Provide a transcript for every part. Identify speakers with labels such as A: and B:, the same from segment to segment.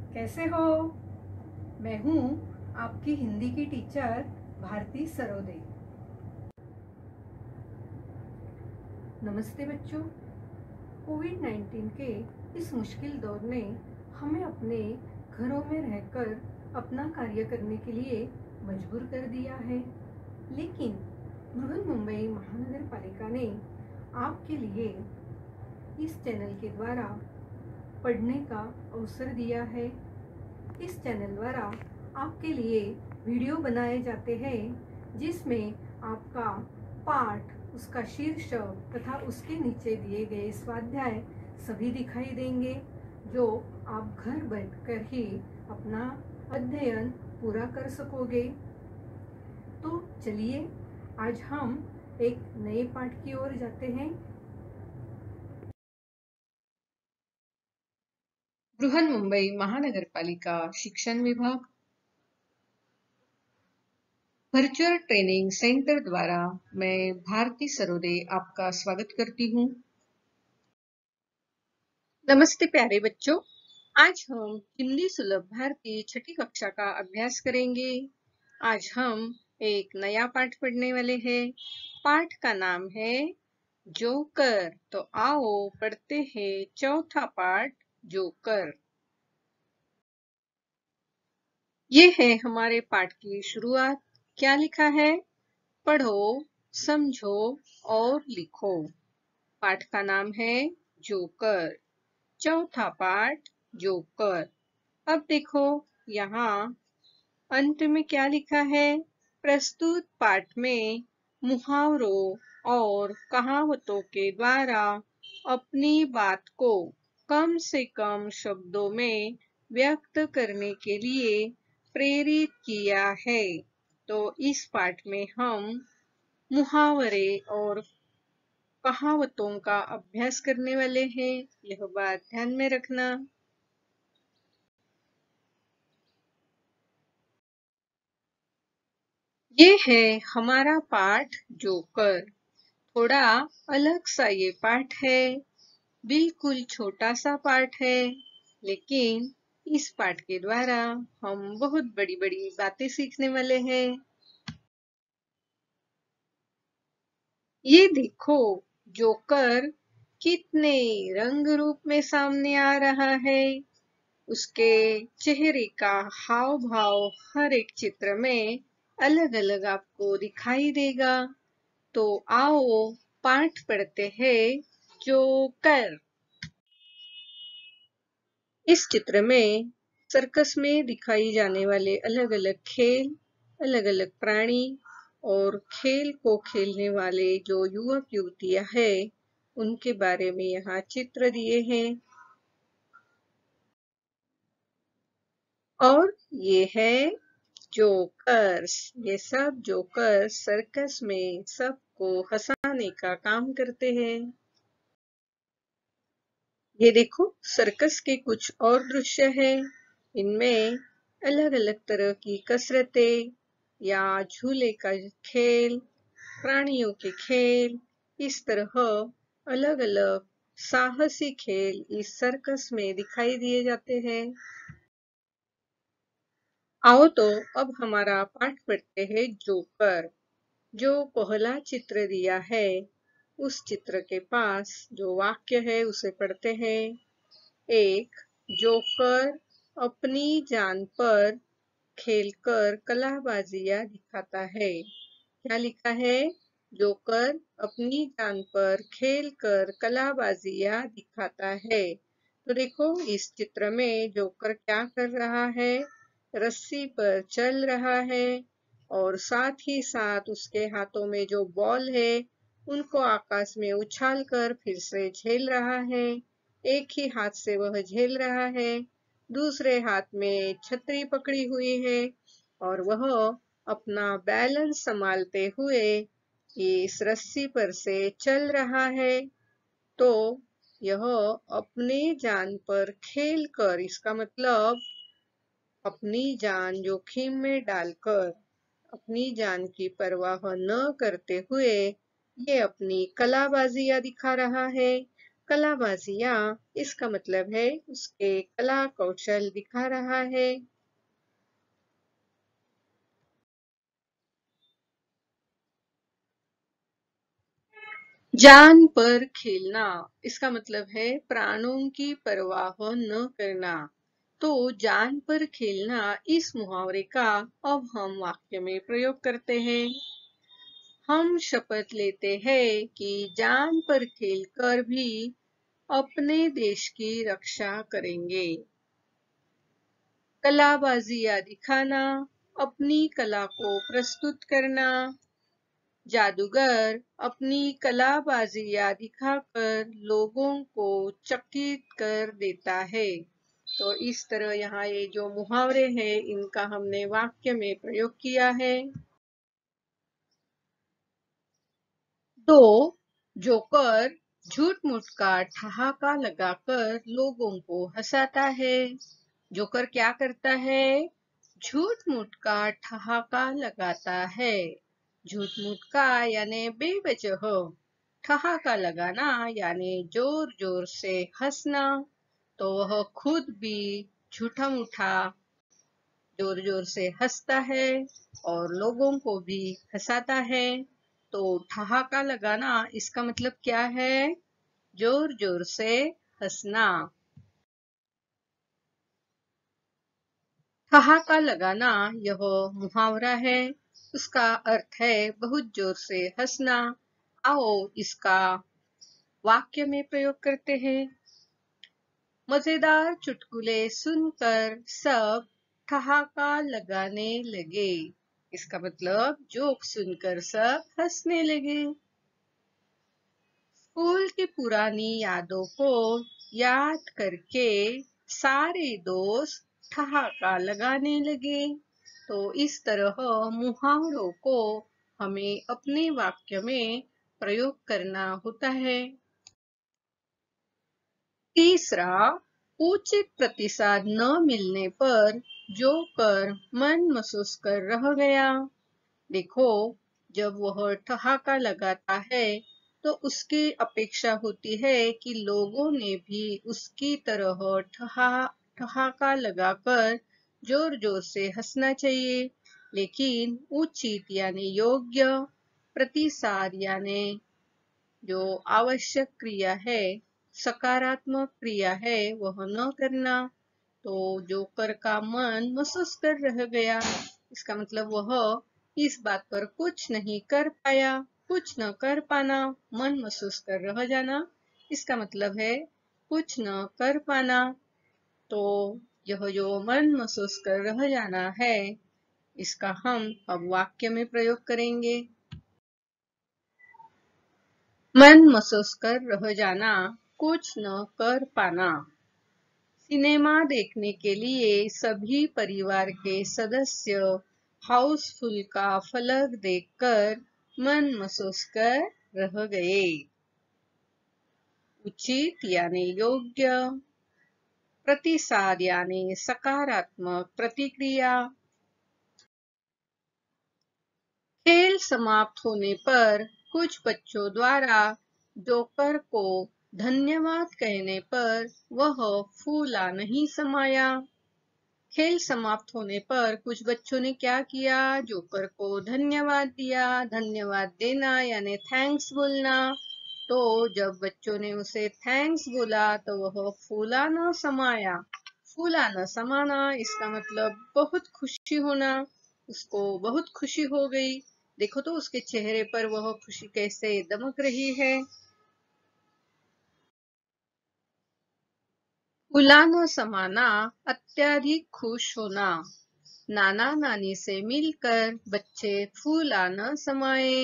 A: कैसे हो? मैं हूँ आपकी हिंदी की टीचर भारती सरोदे। नमस्ते बच्चों। कोविड-19 के इस मुश्किल दौर ने हमें अपने घरों में रहकर अपना कार्य करने के लिए मजबूर कर दिया है, लेकिन बृहन्मुंबई महानगर पालिका ने आपके लिए इस चैनल के द्वारा पढ़ने का अवसर दिया है। इस चैनल द्वारा आपके लिए वीडियो बनाए जाते हैं जिसमें आपका पाठ, उसका शीर्षक तथा उसके नीचे दिए गए स्वाध्याय सभी दिखाई देंगे, जो आप घर बैठकर ही अपना अध्ययन पूरा कर सकोगे। तो चलिए आज हम एक नए पाठ की ओर जाते हैं। बृहन्मुंबई महानगर पालिका शिक्षण विभाग वर्चुअल ट्रेनिंग सेंटर द्वारा मैं भारती सरोदे आपका स्वागत करती हूँ। नमस्ते प्यारे बच्चों, आज हम हिंदी सुलभ भारती छठी कक्षा का अभ्यास करेंगे। आज हम एक नया पाठ पढ़ने वाले हैं। पाठ का नाम है जोकर। तो आओ पढ़ते हैं चौथा पाठ, जोकर। ये है हमारे पाठ की शुरुआत। क्या लिखा है? पढ़ो, समझो और लिखो। पाठ का नाम है जोकर। चौथा पाठ, जोकर। अब देखो यहाँ अंत में क्या लिखा है? प्रस्तुत पाठ में मुहावरों और कहावतों के द्वारा अपनी बात को कम से कम शब्दों में व्यक्त करने के लिए प्रेरित किया है। तो इस पाठ में हम मुहावरे और कहावतों का अभ्यास करने वाले हैं। यह बात ध्यान में रखना। ये है हमारा पाठ जोकर। थोड़ा अलग सा ये पाठ है, बिल्कुल छोटा सा पाठ है, लेकिन इस पाठ के द्वारा हम बहुत बड़ी बड़ी बातें सीखने वाले हैं। ये देखो जोकर कितने रंग रूप में सामने आ रहा है। उसके चेहरे का हाव भाव हर एक चित्र में अलग अलग आपको दिखाई देगा। तो आओ पाठ पढ़ते हैं जोकर। इस चित्र में सर्कस में दिखाई जाने वाले अलग अलग खेल, अलग अलग प्राणी और खेल को खेलने वाले जो युवक युवतियां हैं, उनके बारे में यहाँ चित्र दिए हैं। और ये है जोकर्स। ये सब जोकर सर्कस में सबको हंसाने का काम करते हैं। ये देखो सर्कस के कुछ और दृश्य है। इनमें अलग अलग तरह की कसरतें या झूले का खेल, प्राणियों के खेल, इस तरह अलग अलग साहसी खेल इस सर्कस में दिखाई दिए जाते हैं। आओ तो अब हमारा पाठ पढ़ते हैं जोकर। जो पहला चित्र दिया है, उस चित्र के पास जो वाक्य है उसे पढ़ते हैं। एक जोकर अपनी जान पर खेलकर कलाबाजियां दिखाता है। क्या लिखा है? जोकर अपनी जान पर खेलकर कलाबाजियां दिखाता है। तो देखो इस चित्र में जोकर क्या कर रहा है? रस्सी पर चल रहा है और साथ ही साथ उसके हाथों में जो बॉल है उनको आकाश में उछालकर फिर से झेल रहा है। एक ही हाथ से वह झेल रहा है, दूसरे हाथ में छतरी पकड़ी हुई है और वह अपना बैलेंस संभालते हुए इस रस्सी पर से चल रहा है। तो यह अपने जान पर खेल कर, इसका मतलब अपनी जान जोखिम में डालकर, अपनी जान की परवाह न करते हुए ये अपनी कलाबाजियां दिखा रहा है। कलाबाजिया इसका मतलब है उसके कला कौशल दिखा रहा है। जान पर खेलना इसका मतलब है प्राणों की परवाह न करना। तो जान पर खेलना इस मुहावरे का अब हम वाक्य में प्रयोग करते हैं। हम शपथ लेते हैं कि जान पर खेलकर भी अपने देश की रक्षा करेंगे। कलाबाजियां दिखाना, अपनी कला को प्रस्तुत करना। जादूगर अपनी कलाबाजियां दिखाकर लोगों को चकित कर देता है। तो इस तरह यहाँ ये जो मुहावरे हैं इनका हमने वाक्य में प्रयोग किया है। तो जोकर झूठ मूठ का ठहाका लगाकर लोगों को हंसाता है। जोकर क्या करता है? झूठ मूठ का ठहाका लगाता है। झूठ मूठ का यानी बेवजह, ठहाका लगाना यानी जोर जोर से हंसना। तो वह खुद भी झूठा मूठा जोर जोर से हंसता है और लोगों को भी हंसाता है। तो ठहाका लगाना इसका मतलब क्या है? जोर जोर से हंसना। ठहाका लगाना यह मुहावरा है। उसका अर्थ है बहुत जोर से हंसना। आओ इसका वाक्य में प्रयोग करते हैं। मजेदार चुटकुले सुनकर सब ठहाका लगाने लगे। इसका मतलब जोक सुनकर सब हंसने लगे। स्कूल की पुरानी यादों को याद करके सारे दोस्त ठहाका लगाने लगे। तो इस तरह मुहावरों को हमें अपने वाक्य में प्रयोग करना होता है। तीसरा, उचित प्रतिसाद न मिलने पर जोकर मन महसूस कर रह गया। देखो, जब वह ठहाका लगाता है तो उसकी अपेक्षा होती है कि लोगों ने भी उसकी तरह ठहाका लगाकर जोर जोर से हंसना चाहिए। लेकिन उचित यानी योग्य, प्रतिसाद यानी जो आवश्यक क्रिया है, सकारात्मक क्रिया है, वह न करना। तो जोकर का मन महसूस कर रह गया। इसका मतलब वह इस बात पर कुछ नहीं कर पाया। कुछ न कर पाना, मन महसूस कर रह जाना, इसका मतलब है कुछ न कर पाना। तो यह जो मन महसूस कर रह जाना है, इसका हम अब वाक्य में प्रयोग करेंगे। मन महसूस कर रह जाना, कुछ न कर पाना। सिनेमा देखने के लिए सभी परिवार के सदस्य हाउसफुल का फलक देखकर मन महसूस कर रह गए। उचित यानी योग्य, प्रतिसाद यानी सकारात्मक प्रतिक्रिया। खेल समाप्त होने पर कुछ बच्चों द्वारा जोकर को धन्यवाद कहने पर वह फूला नहीं समाया। खेल समाप्त होने पर कुछ बच्चों ने क्या किया? जोकर को धन्यवाद दिया। धन्यवाद देना यानी थैंक्स बोलना। तो जब बच्चों ने उसे थैंक्स बोला तो वह फूला न समाया। फूला न समाना इसका मतलब बहुत खुशी होना। उसको बहुत खुशी हो गई। देखो तो उसके चेहरे पर वह खुशी कैसे दमक रही है। फूला न समाना, अत्यधिक खुश होना। नाना नानी से मिलकर बच्चे फूला न समाये।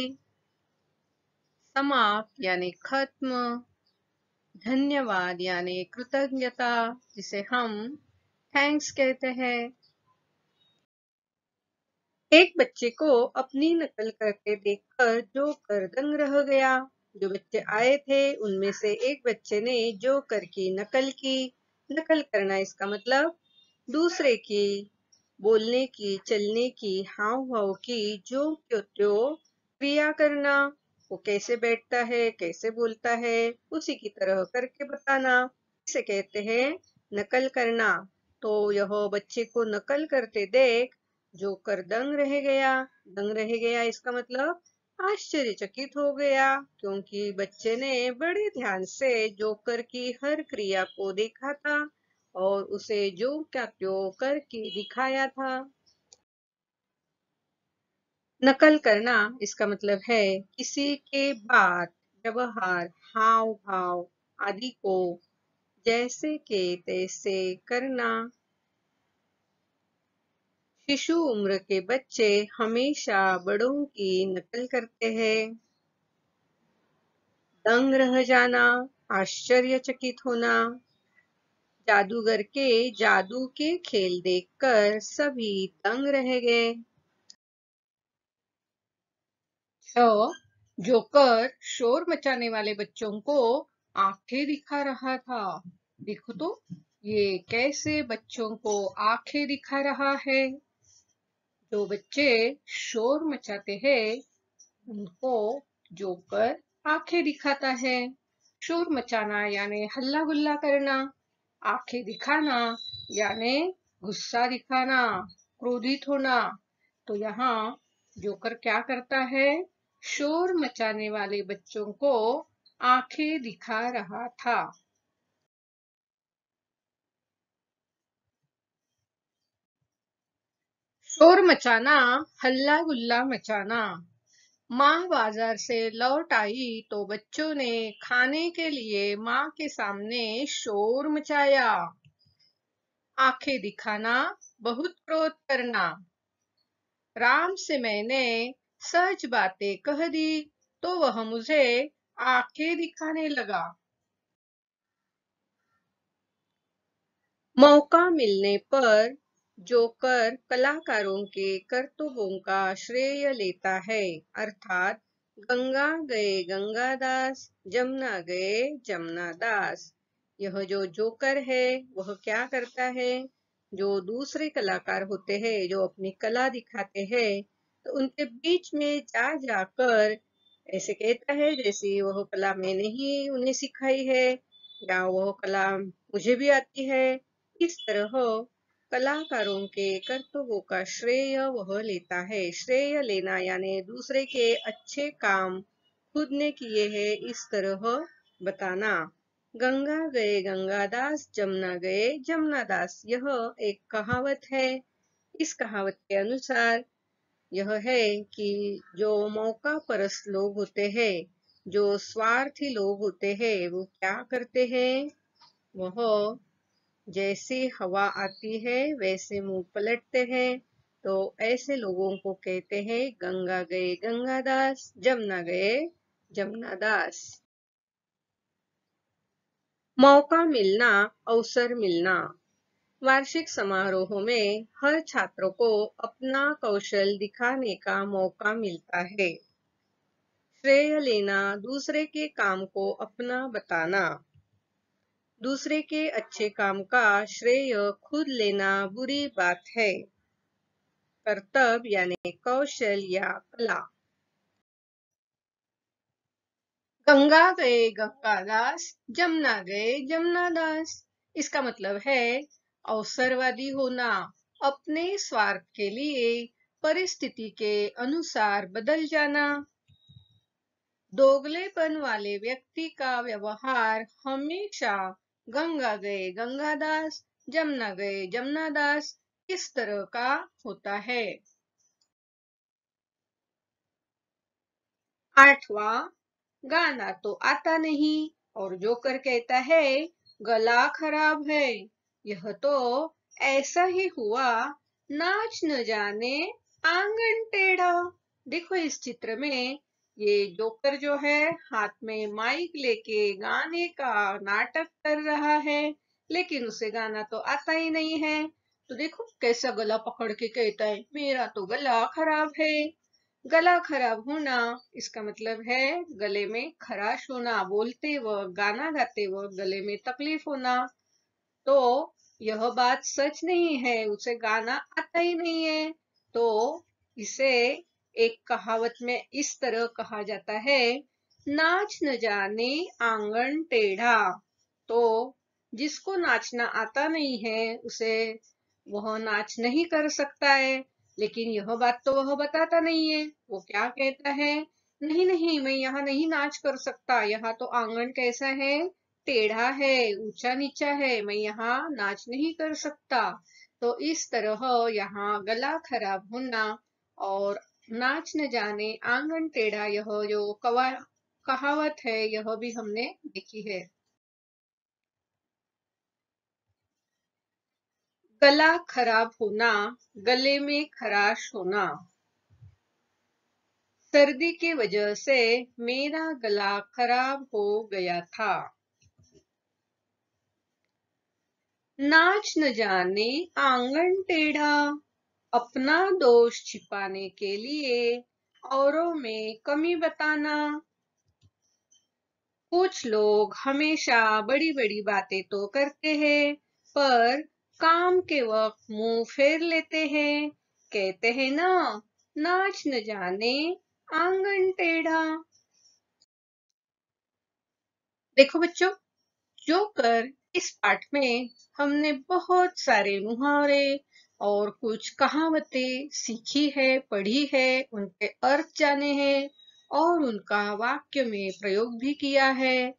A: समाप्त यानी खत्म। धन्यवाद यानी कृतज्ञता, जिसे हम थैंक्स कहते हैं। एक बच्चे को अपनी नकल करते देखकर जोकर दंग रह गया। जो बच्चे आए थे उनमें से एक बच्चे ने जोकर की नकल की। नकल करना इसका मतलब दूसरे की बोलने की, चलने की, हाव भाव की जो क्यों त्यों क्रिया करना। वो कैसे बैठता है, कैसे बोलता है, उसी की तरह करके बताना। इसे कहते हैं नकल करना। तो यह बच्चे को नकल करते देख जोकर दंग रह गया। दंग रह गया इसका मतलब आश्चर्यचकित हो गया, क्योंकि बच्चे ने बड़े ध्यान से जोकर की हर क्रिया को देखा था और उसे जो क्या त्यों करके दिखाया था। नकल करना इसका मतलब है किसी के बात, व्यवहार, हाव भाव आदि को जैसे के तैसे करना। शिशु उम्र के बच्चे हमेशा बड़ों की नकल करते हैं। दंग रह जाना, आश्चर्यचकित होना। जादूगर के जादू के खेल देखकर सभी दंग रह गए। जोकर शोर मचाने वाले बच्चों को आंखें दिखा रहा था। देखो तो ये कैसे बच्चों को आंखें दिखा रहा है। जो बच्चे शोर मचाते हैं उनको जोकर आंखें दिखाता है। शोर मचाना यानी हल्ला गुल्ला करना, आंखें दिखाना यानी गुस्सा दिखाना, क्रोधित होना। तो यहाँ जोकर क्या करता है, शोर मचाने वाले बच्चों को आंखें दिखा रहा था। शोर मचाना, हल्ला गुल्ला मचाना। माँ बाजार से लौट आई तो बच्चों ने खाने के लिए माँ के सामने शोर मचाया। आंखें दिखाना, बहुत क्रोध करना। राम से मैंने सच बातें कह दी तो वह मुझे आंखें दिखाने लगा। मौका मिलने पर जोकर कलाकारों के करतूतों का श्रेय लेता है, अर्थात गंगा गए गंगादास, जमुना गए जमुनादास। यह जो जोकर है वह क्या करता है, जो दूसरे कलाकार होते हैं जो अपनी कला दिखाते हैं तो उनके बीच में जा जाकर ऐसे कहता है जैसे वह कला मैंने ही उन्हें सिखाई है या वह कला मुझे भी आती है। इस तरह कलाकारों के कर्तव्यों का श्रेय वह लेता है। श्रेय लेना यानी दूसरे के अच्छे काम खुद ने किए हैं इस तरह बताना। गंगा गए गंगादास, जमुना गए जमुनादास, यह एक कहावत है। इस कहावत के अनुसार यह है कि जो मौका परस्त लोग होते हैं, जो स्वार्थी लोग होते हैं, वो क्या करते हैं, वह जैसे हवा आती है वैसे मुंह पलटते हैं। तो ऐसे लोगों को कहते हैं गंगा गए गंगादास, जमुना गए जमुनादास। मौका मिलना, अवसर मिलना। वार्षिक समारोह में हर छात्र को अपना कौशल दिखाने का मौका मिलता है। श्रेय लेना, दूसरे के काम को अपना बताना। दूसरे के अच्छे काम का श्रेय खुद लेना बुरी बात है। कर्तव्य यानी कौशल या कला। गंगा गए गंगादास, जमुना गए जमुनादास। इसका मतलब है अवसरवादी होना, अपने स्वार्थ के लिए परिस्थिति के अनुसार बदल जाना। दोगलेपन वाले व्यक्ति का व्यवहार हमेशा गंगा गए गंगादास, जमुना गए जमुनादास इस तरह का होता है। 8वां, गाना तो आता नहीं और जोकर कहता है गला खराब है। यह तो ऐसा ही हुआ, नाच न जाने आंगन टेढ़ा। देखो इस चित्र में ये जोकर जो है हाथ में माइक लेके गाने का नाटक कर रहा है, लेकिन उसे गाना तो आता ही नहीं है। तो देखो कैसा गला पकड़ के कहता है मेरा तो गला खराब है। गला खराब होना इसका मतलब है गले में खराश होना, बोलते वक्त गाना गाते वक्त गले में तकलीफ होना। तो यह बात सच नहीं है, उसे गाना आता ही नहीं है। तो इसे एक कहावत में इस तरह कहा जाता है, नाच न जाने आंगन टेढ़ा। तो जिसको नाचना आता नहीं है उसे वह नाच नहीं कर सकता है। लेकिन यह बात तो वह बताता नहीं है। वो क्या कहता है, नहीं नहीं मैं यहाँ नहीं नाच कर सकता, यहाँ तो आंगन कैसा है, टेढ़ा है, ऊंचा नीचा है, मैं यहाँ नाच नहीं कर सकता। तो इस तरह यहाँ गला खराब होना और नाच न जाने आंगन टेढ़ा, यह जो कहावत है यह भी हमने देखी है। गला खराब होना, गले में खराश होना। सर्दी की वजह से मेरा गला खराब हो गया था। नाच न जाने आंगन टेढ़ा, अपना दोष छिपाने के लिए औरों में कमी बताना। कुछ लोग हमेशा बड़ी बड़ी बातें तो करते हैं, पर काम के वक्त मुंह फेर लेते हैं। कहते हैं ना, नाच न जाने आंगन टेढ़ा। देखो बच्चों, जो कर इस पाठ में हमने बहुत सारे मुहावरे और कुछ कहावतें सीखी है, पढ़ी है, उनके अर्थ जाने हैं और उनका वाक्य में प्रयोग भी किया है।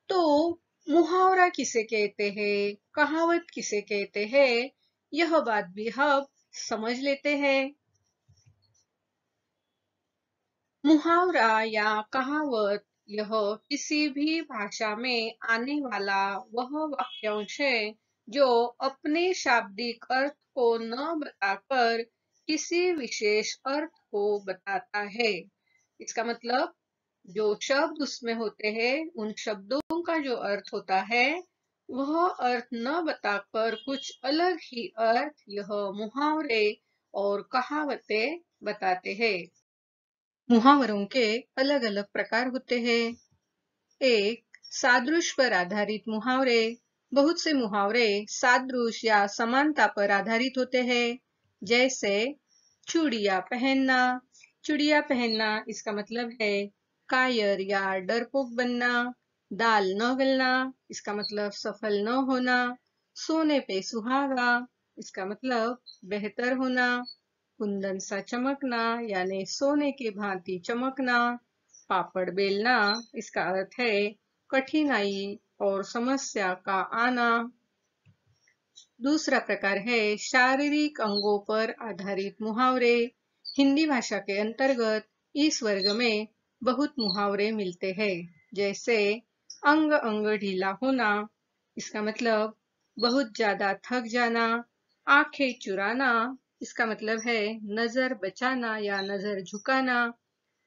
A: तो मुहावरा किसे कहते हैं, कहावत किसे कहते हैं, यह बात भी हम समझ लेते हैं। मुहावरा या कहावत यह किसी भी भाषा में आने वाला वह वाक्यांश है जो अपने शाब्दिक अर्थ को न बताकर किसी विशेष अर्थ को बताता है। इसका मतलब जो शब्द उसमें होते हैं उन शब्दों का जो अर्थ होता है वह अर्थ न बताकर कुछ अलग ही अर्थ यह मुहावरे और कहावतें बताते हैं। मुहावरों के अलग अलग प्रकार होते हैं। एक, सादृश्य पर आधारित मुहावरे। बहुत से मुहावरे सादृश्य या समानता पर आधारित होते हैं। जैसे चूड़ियां पहनना। चूड़ियां पहनना इसका मतलब है कायर या डरपोक बनना। दाल न गलना इसका मतलब सफल न होना। सोने पे सुहागा इसका मतलब बेहतर होना। कुंदन सा चमकना यानी सोने की भांति चमकना। पापड़ बेलना इसका अर्थ है कठिनाई और समस्या का आना। दूसरा प्रकार है शारीरिक अंगों पर आधारित मुहावरे। हिंदी भाषा के अंतर्गत इस वर्ग में बहुत मुहावरे मिलते हैं। जैसे अंग अंग ढीला होना इसका मतलब बहुत ज्यादा थक जाना। आंखें चुराना इसका मतलब है नजर बचाना या नजर झुकाना।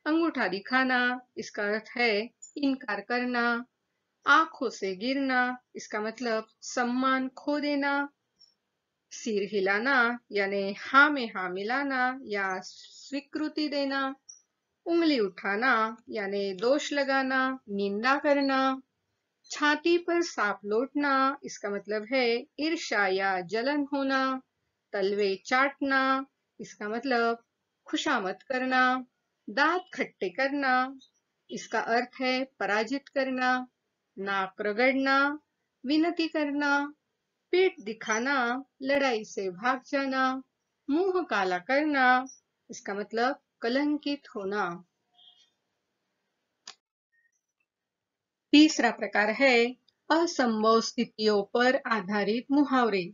A: अंगूठा दिखाना इसका अर्थ है इनकार करना। आंखों से गिरना इसका मतलब सम्मान खो देना। सिर हिलाना यानी हाँ में हाँ मिलाना या स्वीकृति देना। उंगली उठाना यानी दोष लगाना, निंदा करना। छाती पर सांप लौटना इसका मतलब है ईर्ष्या या जलन होना। तलवे चाटना इसका मतलब खुशामद करना। दांत खट्टे करना इसका अर्थ है पराजित करना। नाक रगड़ना विनती करना। पीठ दिखाना लड़ाई से भाग जाना। मुंह काला करना इसका मतलब कलंकित होना। तीसरा प्रकार है असंभव स्थितियों पर आधारित मुहावरे।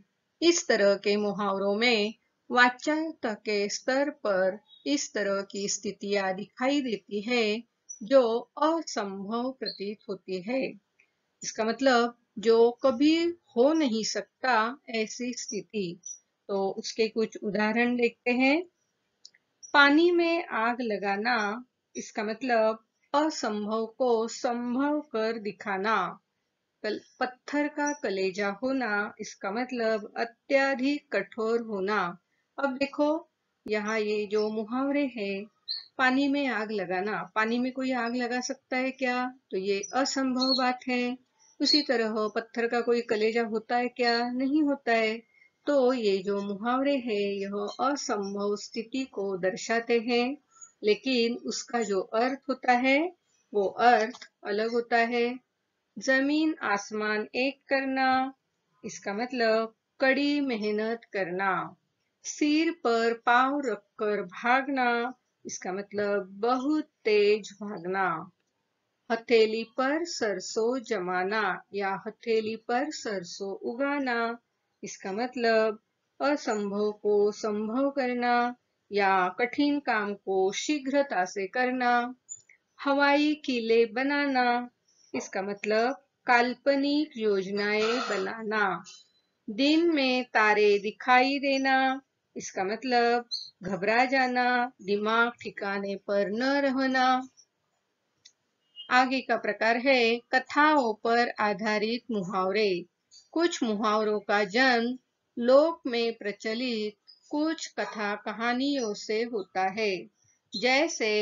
A: इस तरह के मुहावरों में वाच्यता के स्तर पर इस तरह की स्थितियां दिखाई देती है जो असंभव प्रतीत होती है। इसका मतलब जो कभी हो नहीं सकता ऐसी स्थिति। तो उसके कुछ उदाहरण देखते हैं। पानी में आग लगाना इसका मतलब असंभव को संभव कर दिखाना। पत्थर का कलेजा होना इसका मतलब अत्यधिक कठोर होना। अब देखो यहाँ ये जो मुहावरे हैं, पानी में आग लगाना, पानी में कोई आग लगा सकता है क्या? तो ये असंभव बात है। उसी तरह पत्थर का कोई कलेजा होता है क्या? नहीं होता है। तो ये जो मुहावरे हैं यह असंभव स्थिति को दर्शाते हैं। लेकिन उसका जो अर्थ होता है वो अर्थ अलग होता है। जमीन आसमान एक करना, इसका मतलब कड़ी मेहनत करना। सिर पर पांव रखकर भागना, इसका मतलब बहुत तेज भागना। हथेली पर सरसों जमाना या हथेली पर सरसों उगाना, इसका मतलब असंभव को संभव करना या कठिन काम को शीघ्रता से करना। हवाई किले बनाना, इसका मतलब काल्पनिक योजनाएं बनाना। दिन में तारे दिखाई देना, इसका मतलब घबरा जाना, दिमाग ठिकाने पर न रहना। आगे का प्रकार है कथाओं पर आधारित मुहावरे। कुछ मुहावरों का जन्म लोक में प्रचलित कुछ कथा कहानियों से होता है। जैसे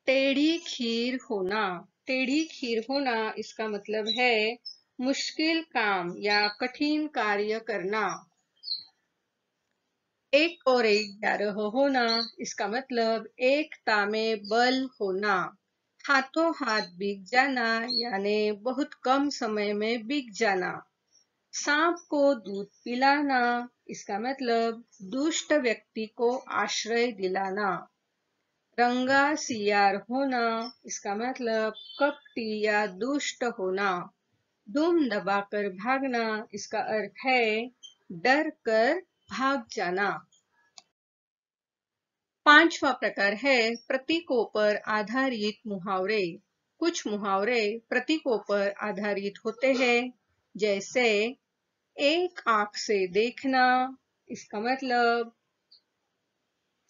A: टेढ़ी खीर होना। टेढ़ी खीर होना इसका मतलब है मुश्किल काम या कठिन कार्य करना। एक और एक 11 होना, इसका मतलब एकता में बल होना। हाथों हाथ बिक जाना यानी बहुत कम समय में बिक जाना। सांप को दूध पिलाना, इसका मतलब दुष्ट व्यक्ति को आश्रय दिलाना। रंगा सियार होना, इसका मतलब कपटी या दुष्ट होना। दुम दबाकर भागना, इसका अर्थ है डर कर भाग जाना। पांचवा प्रकार है प्रतीकों पर आधारित मुहावरे। कुछ मुहावरे प्रतीकों पर आधारित होते हैं। जैसे एक आंख से देखना, इसका मतलब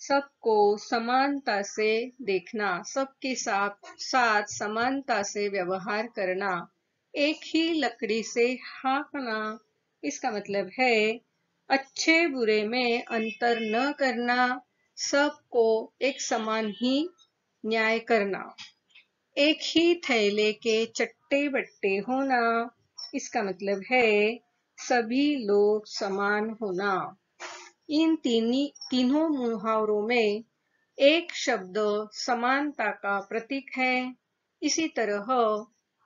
A: सबको समानता से देखना, सबके साथ समानता से व्यवहार करना। एक ही लकड़ी से हाँकना, इसका मतलब है अच्छे बुरे में अंतर न करना, सबको एक समान ही न्याय करना। एक ही थैले के चट्टे बट्टे होना, इसका मतलब है सभी लोग समान होना। इन तीनों मुहावरों में एक शब्द समानता का प्रतीक है। इसी तरह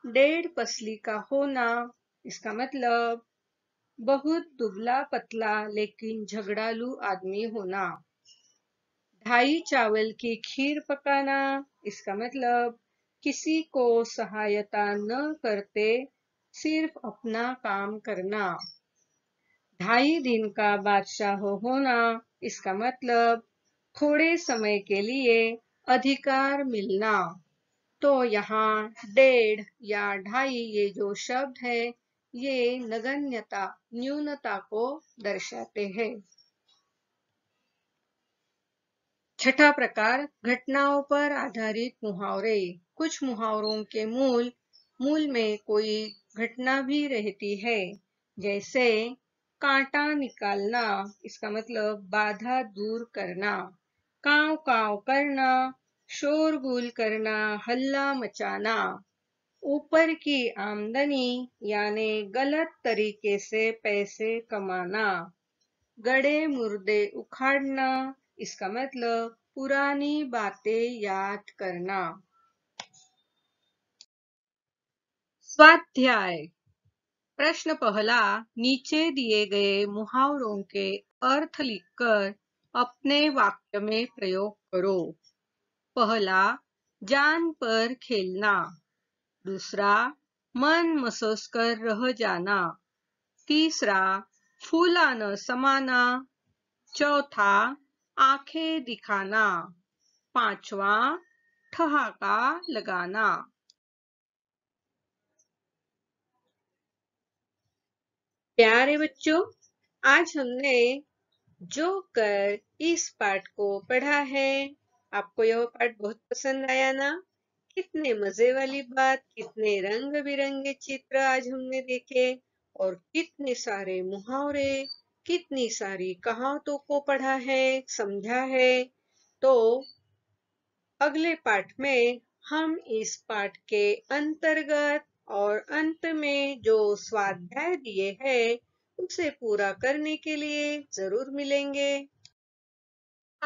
A: डेढ़ पसली का होना, इसका मतलब बहुत दुबला पतला लेकिन झगड़ालू आदमी होना। ढाई चावल की खीर पकाना, इसका मतलब किसी को सहायता न करते सिर्फ अपना काम करना। 2.5 दिन का बादशाह होना, इसका मतलब थोड़े समय के लिए अधिकार मिलना। तो यहाँ 1.5 या 2.5 ये जो शब्द है ये नगण्यता न्यूनता को दर्शाते हैं। छठा प्रकार घटनाओं पर आधारित मुहावरे। कुछ मुहावरों के मूल में कोई घटना भी रहती है। जैसे कांटा निकालना, इसका मतलब बाधा दूर करना। काव काव करना, शोरगुल करना, हल्ला मचाना। ऊपर की आमदनी यानी गलत तरीके से पैसे कमाना। गड़े मुर्दे उखाड़ना, इसका मतलब पुरानी बातें याद करना। स्वाध्याय। प्रश्न पहला, नीचे दिए गए मुहावरों के अर्थ लिखकर अपने वाक्य में प्रयोग करो। पहला, जान पर खेलना। दूसरा, मन मसोस कर रह जाना। तीसरा, फूला न समाना। चौथा, आंखें दिखाना। पांचवा, ठहाका लगाना। प्यारे बच्चों, आज हमने जोकर इस पाठ को पढ़ा है। आपको यह पाठ बहुत पसंद आया ना? कितने मजे वाली बात, कितने रंग बिरंगे चित्र आज हमने देखे और कितने सारे मुहावरे, कितनी सारी कहावतों को पढ़ा है, समझा है। तो अगले पाठ में हम इस पाठ के अंतर्गत और अंत में जो स्वाध्याय दिए हैं उसे पूरा करने के लिए जरूर मिलेंगे।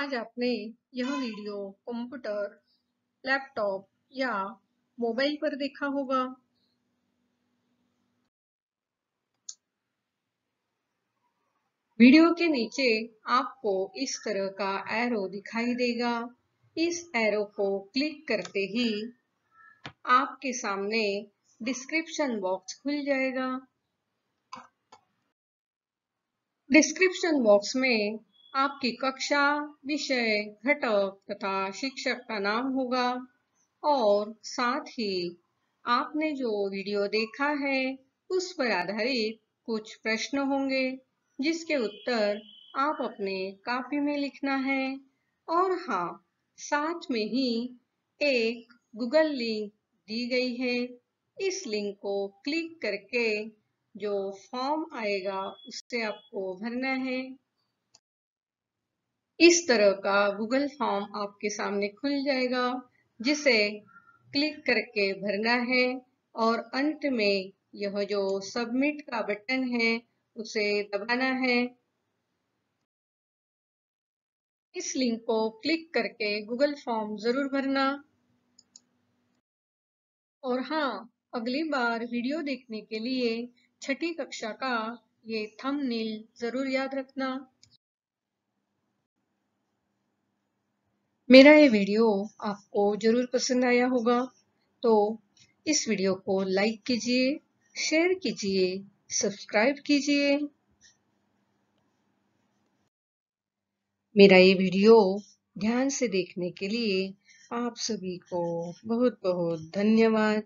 A: आज आपने यह वीडियो कंप्यूटर, लैपटॉप या मोबाइल पर देखा होगा। वीडियो के नीचे आपको इस तरह का एरो दिखाई देगा। इस एरो को क्लिक करते ही आपके सामने डिस्क्रिप्शन बॉक्स खुल जाएगा। डिस्क्रिप्शन बॉक्स में आपकी कक्षा, विषय, घटक तथा शिक्षक का नाम होगा और साथ ही आपने जो वीडियो देखा है उस पर आधारित कुछ प्रश्न होंगे जिसके उत्तर आप अपने कॉपी में लिखना है। और हाँ, साथ में ही एक गूगल लिंक दी गई है। इस लिंक को क्लिक करके जो फॉर्म आएगा उससे आपको भरना है। इस तरह का गूगल फॉर्म आपके सामने खुल जाएगा जिसे क्लिक करके भरना है और अंत में यह जो सबमिट का बटन है उसे दबाना है। इस लिंक को क्लिक करके गूगल फॉर्म जरूर भरना। और हाँ, अगली बार वीडियो देखने के लिए छठी कक्षा का ये थंबनेल जरूर याद रखना। मेरा ये वीडियो आपको जरूर पसंद आया होगा, तो इस वीडियो को लाइक कीजिए, शेयर कीजिए, सब्सक्राइब कीजिए। मेरा ये वीडियो ध्यान से देखने के लिए आप सभी को बहुत बहुत धन्यवाद।